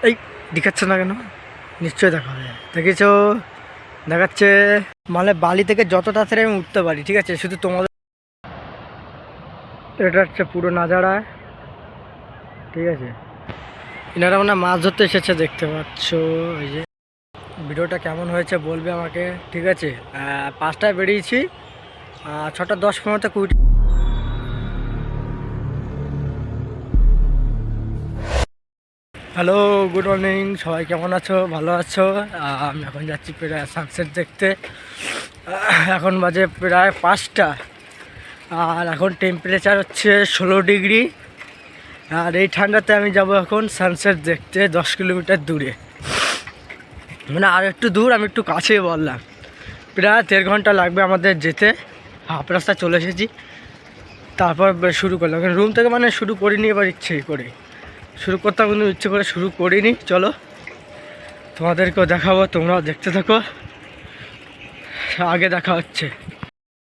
এই দেখাচ্ছে না কেন? নিশ্চয়ই দেখাবে। দেখেছো, দেখাচ্ছে। মানে বালি থেকে যত তাড়াতাড়ি আমি উঠতে পারি, ঠিক আছে? শুধু তোমাদের, এটা হচ্ছে পুরো নাজারা, ঠিক আছে? এনারা মানে মাছ ধরতে এসেছে, দেখতে পাচ্ছ। এই যে ভিডিওটা কেমন হয়েছে বলবে আমাকে, ঠিক আছে? 5টায় বেরিয়েছি, 6টা 10-15তে কুইট। হ্যালো, গুড মর্নিং, সবাই কেমন আছো? ভালো আছো? আমি এখন যাচ্ছি প্রায় সানসেট দেখতে। এখন বাজে প্রায় 5টা, আর এখন টেম্পারেচার হচ্ছে 16 ডিগ্রি। আর এই ঠান্ডাতে আমি যাব এখন সানসেট দেখতে 10 কিলোমিটার দূরে, মানে আর একটু দূর, আমি একটু কাছেই বললাম। প্রায় 1.5 ঘন্টা লাগবে আমাদের যেতে। হাফ রাস্তা চলে এসেছি, তারপর শুরু করলাম। রুম থেকে মানে শুরু করিনি, এবার ইচ্ছে করে শুরু করতাম, কিন্তু ইচ্ছে করে শুরু করিনি। চলো তোমাদেরকেও দেখাবো, তোমরাও দেখতে থাকো। আগে দেখা হচ্ছে,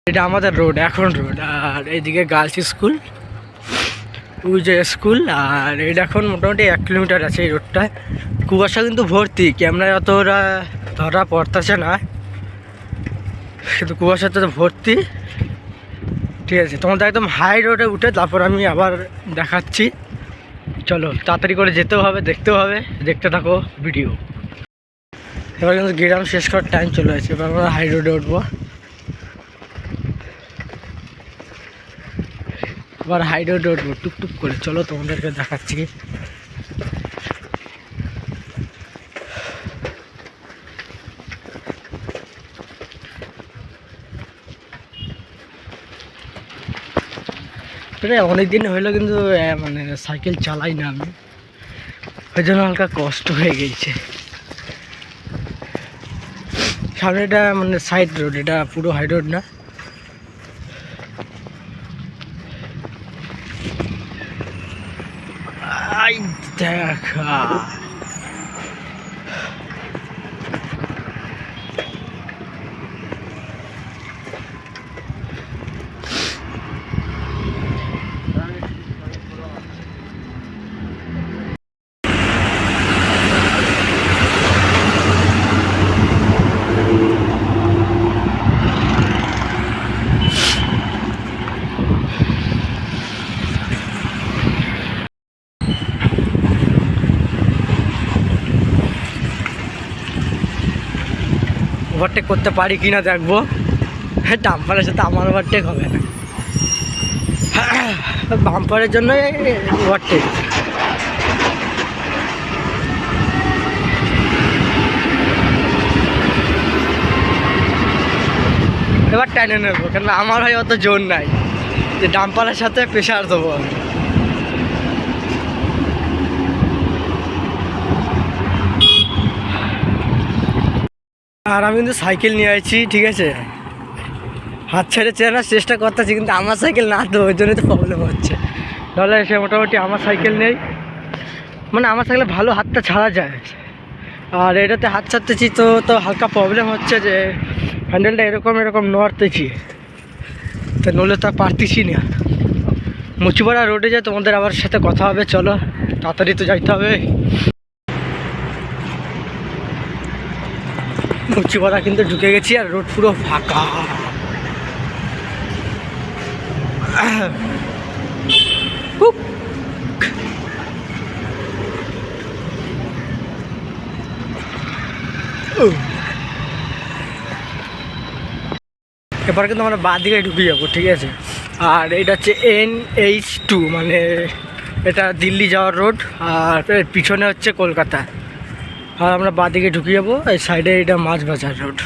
এটা আমাদের রোড, এখন রোড। আর এইদিকে গার্লস স্কুল, ওই যে স্কুল। আর এটা এখন মোটামুটি 1 কিলোমিটার আছে এই রোডটায়। কুয়াশা কিন্তু ভর্তি, ক্যামেরায় অতটা ধরা পড়তেছে না, কিন্তু কুয়াশাতে তো ভর্তি। ঠিক আছে, তোমাদের একদম হাই রোডে উঠে তারপর আমি আবার দেখাচ্ছি। চলো, তাড়াতাড়ি করে যেতেও হবে, দেখতেও হবে, দেখতে থাকো ভিডিও। এবার কিন্তু গ্রাম শেষ করার টাইম চলে আসছে, এবার আমরা হাই রোডে উঠবো। এবার হাই রোডে উঠবো টুকটুক করে। চলো তোমাদেরকে দেখাচ্ছি। অনেক দিন হইলো কিন্তু মানে সাইকেল চালাই না আমি, ওই জন্য হালকা কষ্ট হয়ে গেছে। সামনে এটা মানে সাইড রোড, এটা পুরো হাই রোড না। আই দেখা, ওভারটেক করতে পারি কি না দেখবো। ডাম্পারের সাথে আমার ওভারটেক হবে না, বাম্পারের জন্য ওভারটেক। এবার টেনে নেবো, কেন আমার হয় অত জোর নাই যে ডাম্পারের সাথে প্রেশার দেবো। আর আমি কিন্তু সাইকেল নিয়ে আসছি, ঠিক আছে? হাত ছেড়ে চেনার চেষ্টা করতেছি, কিন্তু আমার সাইকেল না, তো ওই জন্যই তো প্রবলেম হচ্ছে। নাহলে সে মোটামুটি আমার সাইকেল নেই, মানে আমার সাইকেলে ভালো হাতটা ছাড়া যায়। আর এটাতে হাত ছাড়তেছি তো তো হালকা প্রবলেম হচ্ছে যে হ্যান্ডেলটা এরকম এরকম নড়তেছি, তো নড়লে তো পারতেছি না। মুচিপাড়া রোডে যায়, তোমাদের আবার সাথে কথা হবে। চলো তাড়াতাড়ি তো যাইতে হবে। মুচিপাড়া কিন্তু ঢুকে গেছি, আর রোড পুরো ফাঁকা। এবার কিন্তু আমরা বাঁ দিকে ঢুকে যাবো, ঠিক আছে? আর এটা হচ্ছে NH2, মানে এটা দিল্লি যাওয়ার রোড, আর পিছনে হচ্ছে কলকাতা। আর আমরা বাঁ দিকে ঢুকে যাবো, এই সাইডে এটা মাছ বাজার রোড।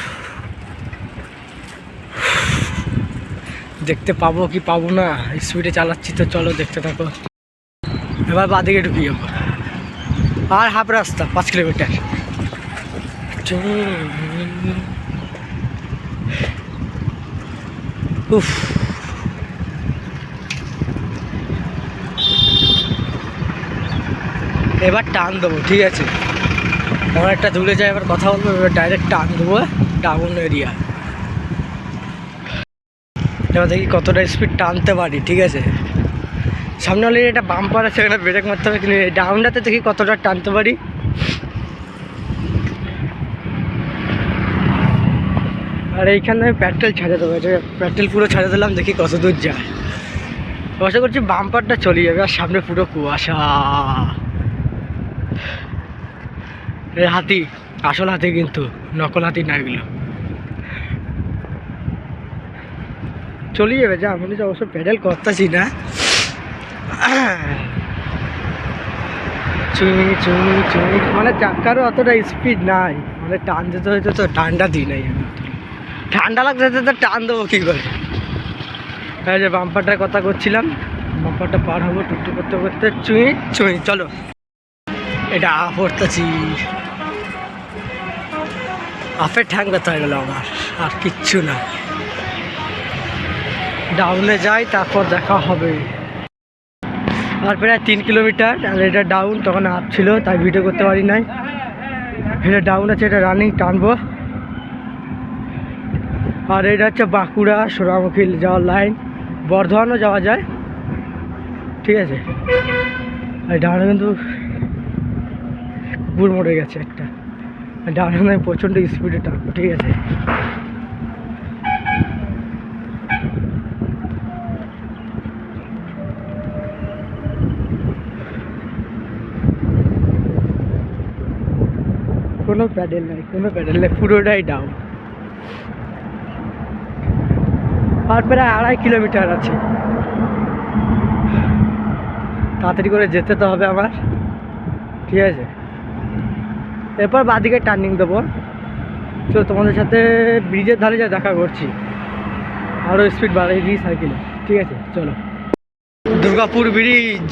দেখতে পাবো কি পাবো না, স্পিডে চালাচ্ছি তো, চলো দেখতে থাকো। এবার বাঁ দিকে ঢুকে যাবো, আর হাফ রাস্তা 5 কিলোমিটার। উফ, এবার টান দেবো, ঠিক আছে? অনেকটা দূরে যায়, এবার কথা বলবো। এবার ডাইরেক্ট টান দেবো টাউন এরিয়া। এবার দেখি কতটা স্পিড টানতে পারি, ঠিক আছে? সামনে অলরেডি একটা বাম্পার আছে, সেখানে ব্রেক মারতে হবে, কিন্তু এই ডাউনটাতে দেখি কতটা টানতে পারি। আর এইখানে আমি পেট্রোল ছাড়ে দেবো, এটা পেট্রোল পুরো ছাড়ে দিলাম, দেখি কত দূর যায়। আশা করছি বাম্পারটা চলে যাবে, আর সামনে পুরো কুয়াশা। এই হাতি আসল হাতি, কিন্তু নকল হাতি না, এগুলো চলে যাবে। যা আমি তো অবশ্য প্যাডেল করতেছি না। চুমি চুমি চুমি, মানে চাকারও অতটা স্পিড নাই, মানে টান দিতে হইতে তো টানটা দিই নাই আমি। ঠান্ডা লাগতে তো টান দেবো কী করে। হ্যাঁ, যে বাম্পারটার কথা করছিলাম, বাম্পারটা পার হবো টুকটুক করতে করতে। চুই চুই, চলো। এটা পড়তেছি, আপের ঠ্যাং ব্যথা হয়ে গেল আমার, আর কিচ্ছু না। ডাউনে যাই, তারপর দেখা হবে। আর প্রায় 3 কিলোমিটার, আর এটা ডাউন, তখন আপ ছিল তাই ভিডিও করতে পারি নাই। এটা ডাউন আছে, এটা রানিং টানবো। আর এটা হচ্ছে বাঁকুড়া সোনামুখী যাওয়ার লাইন, বর্ধমানও যাওয়া যায়, ঠিক আছে। আর ডাউনে কিন্তু কুকুর মরে গেছে একটা, ডাউনে আমি প্রচণ্ড স্পিডে টানবো, ঠিক আছে। কোনো প্যাডেল নাই, কোনো প্যাডেল নেই, পুরোটাই ডাউন। আর প্রায় 2.5 কিলোমিটার আছে, তাড়াতাড়ি করে যেতে তো হবে আমার, ঠিক আছে। এরপর বাঁদিকে টার্নিং দেবো। তো তোমাদের সাথে ব্রিজের ধারে যা দেখা করছি, আরও স্পিড বাড়িয়ে দিই সাইকেলে, ঠিক আছে। চলো, দুর্গাপুর ব্রিজ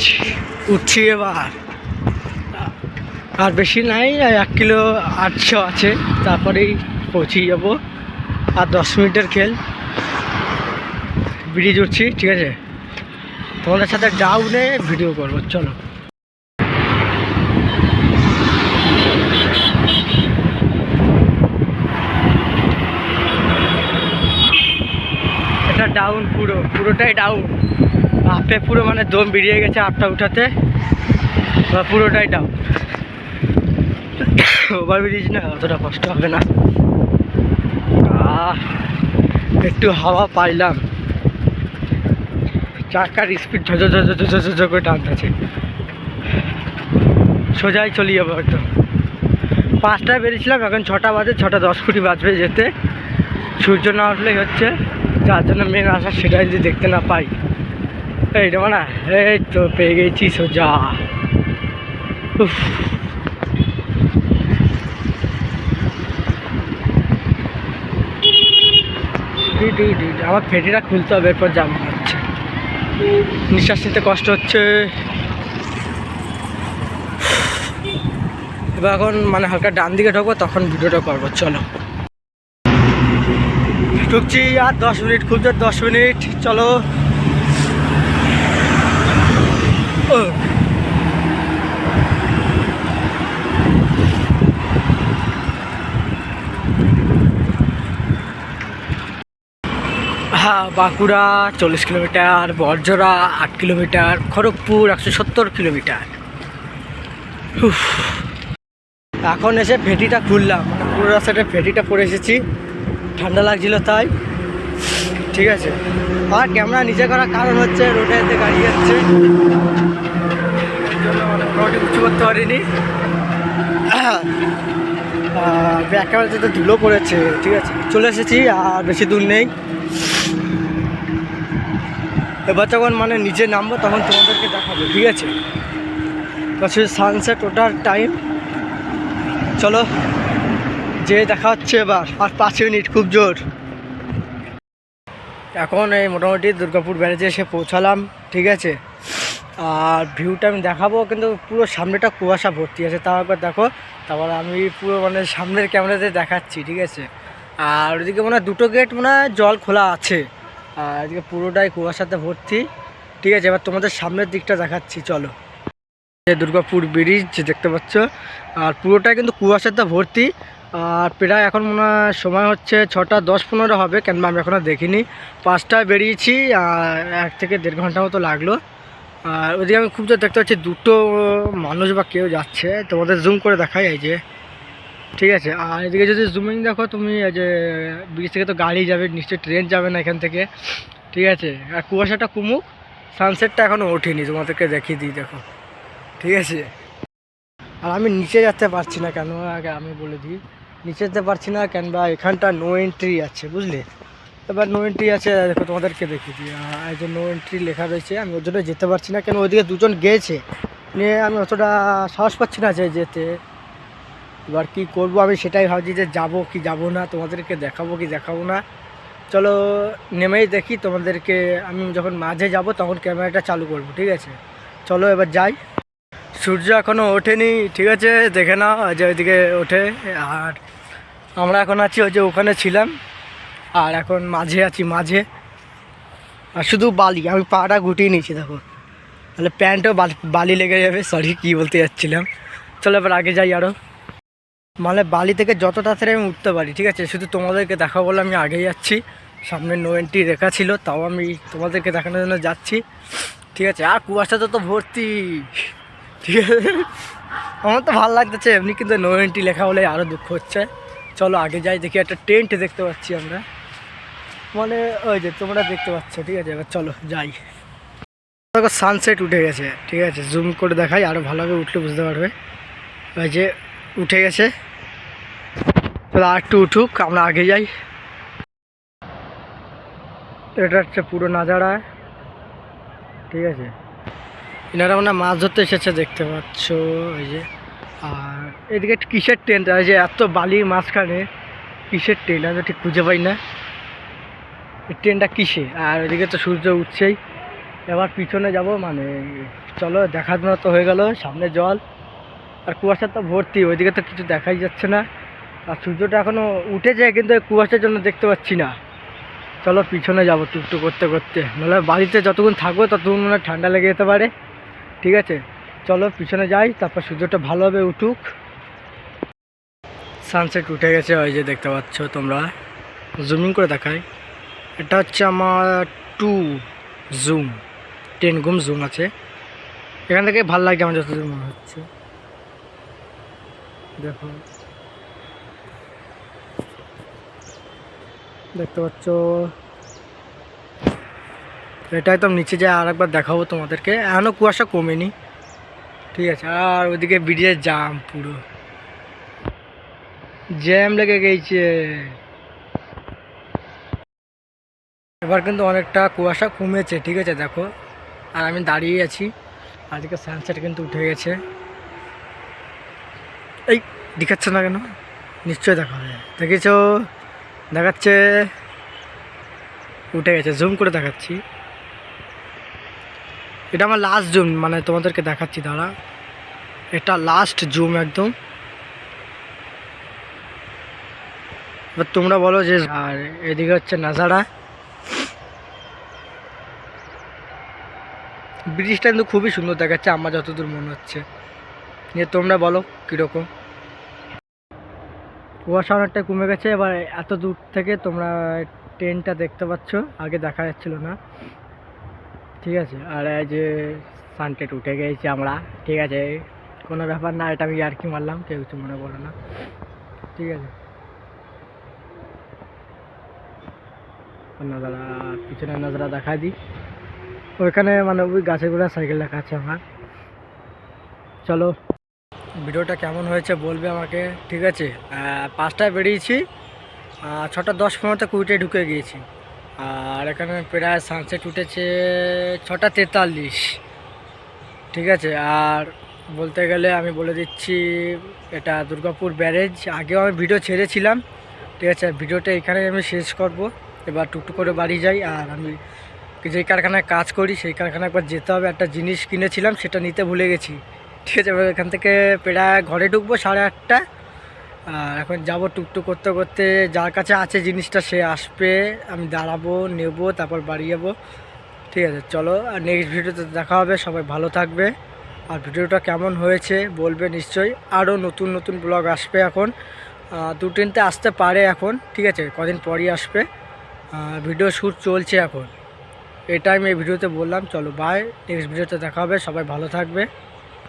উঠছি এবার। আর বেশি নাই, 1 কিলো 800 আছে, তারপরেই পৌঁছে যাবো। আর 10 মিনিটের খেল, ব্রিজ উঠছি, ঠিক আছে। তোমাদের সাথে ডাউনে ভিডিও করবো, চলো। এটা ডাউন, পুরোটাই ডাউন। আপে পুরো মানে দম বেরিয়ে গেছে আপটা উঠাতে, পুরোটাই ডাউন। ওভার ব্রিজ না, অতটা কষ্ট হবে না। একটু হাওয়া পাইলাম, চাকার স্পিড ঝঝ করে টানতেছে। সোজাই চলে যাবো একদম। 5টায় বেরিয়েছিলাম, এখন 6টা বাজে, 6টা 10 কোটি বাজবে যেতে। সূর্য না উঠলেই হচ্ছে, যার জন্য মেন আসা, সেটা যদি দেখতে না পাই। এইটা মানে এই তো পেয়ে গেছি সোজা। আমার ফেটিটা খুলতে হবে, এরপর যাবো হচ্ছে। নিঃশ্বাস নিতে কষ্ট হচ্ছে। এবার এখন মানে হালকা ডান দিকে ঢুকবো, তখন ভিডিওটা করবো, চলো। ঢুকছি, আর 10 মিনিট, খুব জোর 10 মিনিট, চলো। হ্যাঁ, Bankura 40 kilometre, Barjora 8 kilometre, Kharagpur 170 kilometre. এখন এসে ফেটিটা খুললাম, মানে পুরো রাস্তাটা ফেটিটা পরে এসেছি, ঠান্ডা লাগছিল তাই, ঠিক আছে। আর ক্যামেরা নিচে করার কারণ হচ্ছে রোডে এতে গাড়ি যাচ্ছে, এই জন্য মানে মোটামুটি উঁচু করতে পারিনি। ব্যাক ক্যামেরাতে তো ধুলো পড়েছে, ঠিক আছে। চলে এসেছি, আর বেশি দূর নেই। এবার যখন মানে নিচে নামবো, তখন তোমাদেরকে দেখাবো, ঠিক আছে। তো সানসেট ওঠার টাইম, চলো যে দেখা হচ্ছে এবার। আর 5 মিনিট, খুব জোর। এখন এই মোটামুটি দুর্গাপুর ব্যারেজে এসে পৌঁছালাম, ঠিক আছে। আর ভিউটা আমি দেখাবো, কিন্তু পুরো সামনেটা কুয়াশা ভর্তি আছে, তাও একবার দেখো। তারপর আমি পুরো মানে সামনের ক্যামেরাতে দেখাচ্ছি, ঠিক আছে। আর ওদিকে মনে হয় 2টো গেট মনে হয় জল খোলা আছে, আর এদিকে পুরোটাই কুয়াশাতে ভর্তি, ঠিক আছে। এবার তোমাদের সামনের দিকটা দেখাচ্ছি, চলো। দুর্গাপুর ব্রিজ দেখতে পাচ্ছ, আর পুরোটাই কিন্তু কুয়াশাতে ভর্তি। আর প্রায় এখন মনে হয় সময় হচ্ছে 6টা 10-15 হবে, কেন আমি এখনও দেখিনি। 5টায় বেরিয়েছি, আর 1 থেকে 1.5 ঘন্টা মতো লাগলো। আর ওদিকে আমি খুব জোর দেখতে পাচ্ছি দুটো মানুষ বা কেউ যাচ্ছে, তোমাদের জুম করে দেখাই এই যে, ঠিক আছে। আর এদিকে যদি জুমিং দেখো তুমি, এই যে ব্রিজ থেকে তো গাড়ি যাবে নিশ্চয়ই, ট্রেন যাবে না এখান থেকে, ঠিক আছে। আর কুয়াশাটা কুমুক, সানসেটটা এখনও ওঠেনি, তোমাদেরকে দেখিয়ে দিই দেখো, ঠিক আছে। আর আমি নিচে যেতে পারছি না কেন, আগে আমি বলে দিই, নিচে যেতে পারছি না কেন, বা এখানটা নো এন্ট্রি আছে বুঝলে। এবার নো এন্ট্রি আছে দেখো, তোমাদেরকে দেখিয়ে দিই, এই যে নো এন্ট্রি লেখা রয়েছে, আমি ওর জন্য যেতে পারছি না কেন, ওইদিকে দুজন গিয়েছে নিয়ে আমি অতটা সাহস পাচ্ছি না যে যেতে। এবার কি করব আমি সেটাই ভাবছি, যে যাব কি যাব না, তোমাদেরকে দেখাবো কি দেখাবো না। চলো নেমেই দেখি তোমাদেরকে, আমি যখন মাঝে যাব তখন ক্যামেরাটা চালু করব, ঠিক আছে। চলো এবার যাই। সূর্য এখনও ওঠেনি, ঠিক আছে, দেখে নাও যে ওইদিকে ওঠে। আর আমরা এখন আছি ওই যে ওখানে ছিলাম, আর এখন মাঝে আছি, মাঝে। আর শুধু বালি, আমি পাটা গুটিয়ে নিয়েছি দেখো, তাহলে প্যান্টও বালি লেগে যাবে, সরি কী বলতে যাচ্ছিলাম। চলো এবার আগে যাই আরও, মানে বালি থেকে যত তাড়াতাড়ি আমি উঠতে পারি, ঠিক আছে। শুধু তোমাদেরকে দেখাবো বলে আমি আগে যাচ্ছি, সামনে নো এন্ট্রি রেখা ছিল, তাও আমি তোমাদেরকে দেখানোর জন্য যাচ্ছি, ঠিক আছে। আর কুয়াশাটা তো ভর্তি, ঠিক আছে। আমার তো ভালো লাগতেছে এমনি, কিন্তু নো এন্ট্রি লেখা বলে আরও দুঃখ হচ্ছে। চলো আগে যাই, দেখি একটা টেন্ট দেখতে পাচ্ছি আমরা, মানে ওই যে তোমরা দেখতে পাচ্ছ, ঠিক আছে। এবার চলো যাই। দেখো সানসেট উঠে গেছে, ঠিক আছে, জুম করে দেখাই আরও ভালোভাবে, উঠলে বুঝতে পারবে। ওই যে উঠে গেছে, চলো আর একটু উঠুক, আমরা আগে যাই। এটা হচ্ছে পুরো নাজারা, ঠিক আছে। এনারা মানে মাছ ধরতে এসেছে দেখতে পাচ্ছ, ওই যে। আর এদিকে কিসের ট্রেনটা, ওই যে এত বালির মাঝখানে কিসের ট্রেন আমি ঠিক খুঁজে পাই না, এই ট্রেনটা কিসে। আর এদিকে তো সূর্য উঠছেই, এবার পিছনে যাব, মানে চলো দেখার মতো হয়ে গেল, সামনে জল আর কুয়াশা তো ভর্তি, ওইদিকে তো কিছু দেখাই যাচ্ছে না। আর সূর্যটা এখনও উঠেছে কিন্তু কুয়াশার জন্য দেখতে পাচ্ছি না। চলো পিছনে যাবো টুকটুক করতে করতে, নাহলে বাড়িতে যতক্ষণ থাকবো ততক্ষণ মনে হয় ঠান্ডা লেগে যেতে পারে, ঠিক আছে। চলো পিছনে যাই, তারপর সূর্যটা ভালোভাবে উঠুক। সানসেট উঠে গেছে, ওই যে দেখতে পাচ্ছ তোমরা, জুমিং করে দেখাই। এটা হচ্ছে আমার 2 জুম, 10 গুণ জুম আছে, এখান থেকে ভালো লাগছে আমার যতদূর মনে হচ্ছে। দেখো দেখতে পাচ্ছ, এটা একদম নিচে যায়, আর একবার দেখাবো তোমাদেরকে, এখনও কুয়াশা কমেনি, ঠিক আছে। আর ওইদিকে ব্রিজের জাম, পুরো জ্যাম লেগে গেছে। এবার কিন্তু অনেকটা কুয়াশা কমেছে, ঠিক আছে দেখো। আর আমি দাঁড়িয়ে আছি, আজকে সানসেট কিন্তু উঠে গেছে, এই দেখাচ্ছে না কেন, নিশ্চয়ই দেখা হবে, দেখেছো, দেখাচ্ছে, উঠে গেছে, জুম করে দেখাচ্ছি। এটা আমার লাস্ট জুম, মানে তোমাদেরকে দেখাচ্ছি দাঁড়া, এটা লাস্ট জুম একদম। এবার তোমরা বলো যে, আর এদিকে হচ্ছে নাজারা, ব্রিজটা কিন্তু খুবই সুন্দর দেখাচ্ছে আমার যতদূর মনে হচ্ছে, নিয়ে তোমরা বলো কীরকম। কুয়াশা অনেকটা কমে গেছে, এবার এত দূর থেকে তোমরা ট্রেনটা দেখতে পাচ্ছ, আগে দেখা যাচ্ছিল না, ঠিক আছে। আর এই যে সানসেট উঠে গেছি আমরা, ঠিক আছে, কোনো ব্যাপার না, এটা আমি আর কি মারলাম, কেউ কিছু মনে করো না, ঠিক আছে। নজারা, পিছনে নজারা দেখা দিই, ওইখানে মানে ওই গাছের গোড়া সাইকেল রাখা আছে আমার। চলো ভিডিওটা কেমন হয়েছে বলবে আমাকে, ঠিক আছে। 5টায় বেরিয়েছি, 6টা 10-15তে কুইটে ঢুকে গিয়েছি, আর এখানে প্রায় সানসেট উঠেছে 6টা 43, ঠিক আছে। আর বলতে গেলে আমি বলে দিচ্ছি, এটা দুর্গাপুর ব্যারেজ, আগেও আমি ভিডিও ছেড়েছিলাম, ঠিক আছে। ভিডিওটা এখানে আমি শেষ করব, এবার টুকটুক করে বাড়ি যাই। আর আমি যেই কারখানায় কাজ করি সেই কারখানায় একবার যেতে হবে, একটা জিনিস কিনেছিলাম সেটা নিতে ভুলে গেছি, ঠিক আছে। এবার এখান থেকে প্রায় ঘরে ঢুকবো 8:30, আর এখন যাব টুকটুক করতে করতে, যার কাছে আছে জিনিসটা সে আসবে, আমি দাঁড়াবো নেবো, তারপর বাড়ি যাবো, ঠিক আছে। চলো, আর নেক্সট ভিডিওতে দেখা হবে, সবাই ভালো থাকবে। আর ভিডিওটা কেমন হয়েছে বলবে নিশ্চয়ই, আরও নতুন নতুন ব্লগ আসবে এখন, 2-3টে আসতে পারে এখন, ঠিক আছে, কদিন পরই আসবে, ভিডিও শ্যুট চলছে এখন, এটাই আমি এই ভিডিওতে বললাম। চলো বাই, নেক্সট ভিডিওতে দেখা হবে, সবাই ভালো থাকবে।